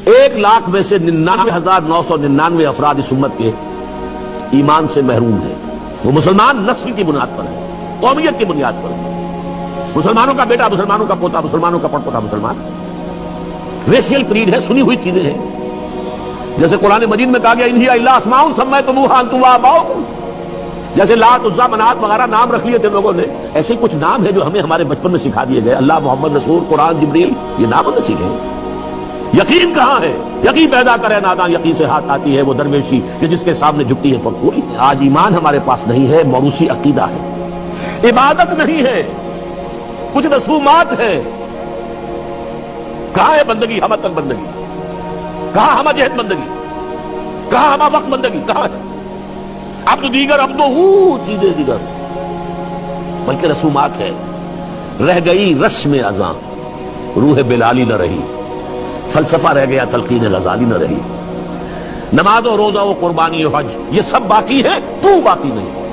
1,00,000 میں سے 99,999 افراد اس امت کے ایمان سے محروم ہیں. وہ مسلمان نسل کی بنیاد پر ہے، قومیت کی بنیاد پر ہے. مسلمانوں کا بیٹا مسلمانوں کا پوتا مسلمانوں کا پڑپوتا مسلمان. ریشیل کریڈ ہے، سنی ہوئی چیزیں ہیں. جیسے قرآن مجید میں کہا گیا انہی الا اسماء سمیتموها انتم وآباؤکم، جیسے لات عزیٰ منات وغیرہ نام رکھ لیے تھے لوگوں نے، ایسے کچھ نام ہے جو ہمیں ہمارے بچپن میں سکھا دیے گئے. اللہ، محمد، رسول، قرآن، جبریل، یہ نام ہم نے سیکھے. یقین کہاں ہے؟ یقین پیدا کرے نادان، یقین سے ہاتھ آتی ہے وہ درویشی کہ جس کے سامنے جھکتی ہے فقوری. آج ایمان ہمارے پاس نہیں ہے، موروثی عقیدہ ہے، عبادت نہیں ہے، کچھ رسومات ہیں. کہاں ہے بندگی، ہم تک بندگی؟ کہاں ہم جہد بندگی؟ کہاں ہم وقت بندگی؟ کہاں ہے؟ اب تو دیگر، اب تو چیزیں دیگر، بلکہ رسومات ہے. رہ گئی رسم اذاں، روح بلالی نہ رہی. فلسفہ رہ گیا، تلقین غزالی نہ رہی. نماز و روزہ و قربانی و حج، یہ سب باقی ہے، تو باقی نہیں.